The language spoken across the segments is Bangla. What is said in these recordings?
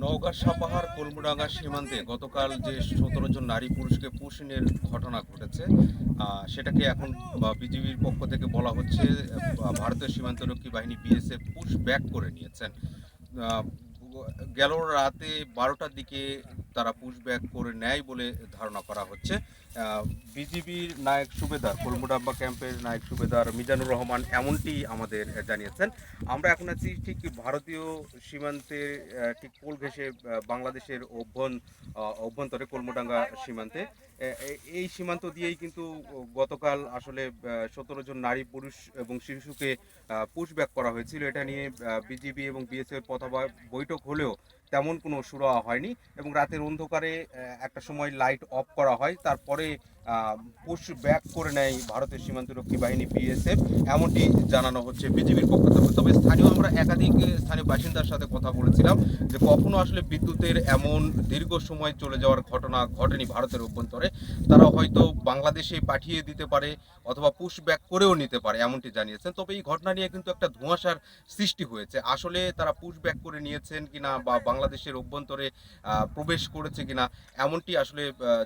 নওগাঁ সাপাহার কলমুডাঙ্গা সীমান্তে গতকাল যে ১৭ জন নারী পুরুষকে পুশিনের ঘটনা ঘটেছে, সেটাকে এখন বিজিবির পক্ষ থেকে বলা হচ্ছে ভারতীয় সীমান্তরক্ষী বাহিনী বিএসএফ পুশ ব্যাক করে নিয়েছেন। আহ, গেল রাতে ১২টার দিকে তারা পুশ ব্যাক করে নেয় বলে ধারণা করা হচ্ছে। বিজিবির নায়ক সুবেদার, কলমুডাব্বা ক্যাম্পের নায়ক সুবেদার মিজানুর রহমান এমনটি আমাদের জানিয়েছেন। আমরা এখন আছি ঠিক ভারতীয় সীমান্তে, ঠিক পোল ঘেঁষে বাংলাদেশের অভ্যন্তরে কলমুডাঙ্গা সীমান্তে। এই সীমান্ত দিয়েই কিন্তু গতকাল আসলে ১৭ জন নারী পুরুষ এবং শিশুকে পুশব্যাক করা হয়েছিল। এটা নিয়ে বিজিবি এবং বিএসএফ বৈঠক হলেও তেমন কোনো সুরাহা হয়নি এবং রাতের অন্ধকারে একটা সময় লাইট অফ করা হয়, তারপরে পুশ ব্যাক করে নেয় ভারতের সীমান্তরক্ষী বাহিনী বিএসএফ, এমনটি জানানো হচ্ছে বিজিবির পক্ষ থেকে। তবে আমরা একাধিক স্থানীয় বাসিন্দার সাথে কথা বলেছিলাম যে কখনো আসলে বিদ্যুতের এমন দীর্ঘ সময় চলে যাওয়ার ঘটনা ঘটেনি ভারতের অভ্যন্তরে। তারা হয়তো বাংলাদেশে পাঠিয়ে দিতে পারে অথবা পুশ ব্যাক করেও নিতে পারে, এমনটি জানিয়েছেন। তবে এই ঘটনা নিয়ে কিন্তু একটা ধোঁয়াশার সৃষ্টি হয়েছে। আসলে তারা পুশ ব্যাক করে নিয়েছেন কিনা বা বাংলাদেশের অভ্যন্তরে প্রবেশ করেছে কিনা, এমনটি আসলে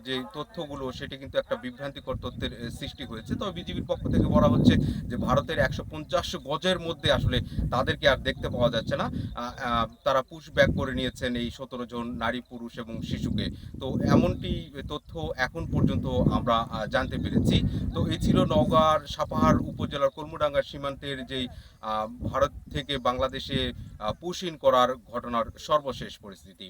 যে তথ্যগুলো সেটি কিন্তু একটা বিভ্রান্তিকর তথ্যের সৃষ্টি হয়েছে। তবে বিজিবির পক্ষ থেকে বলা হচ্ছে যে ভারতের ১৫০ গজের মধ্যে আসলে তাদেরকে আর দেখতে পাওয়া যাচ্ছে না। তারা পুশ ব্যাক করে নিয়েছেন এই ১৭ জন নারী পুরুষ এবং শিশুকে। তো এমনটি তথ্য এখন পর্যন্ত আমরা জানতে পেরেছি। তো এই ছিল নওগাঁর সাপাহার উপজেলার কলমুডাঙ্গা সীমান্তের যেই ভারত থেকে বাংলাদেশে পুশ ইন করার ঘটনার সর্বশেষ পরিস্থিতি।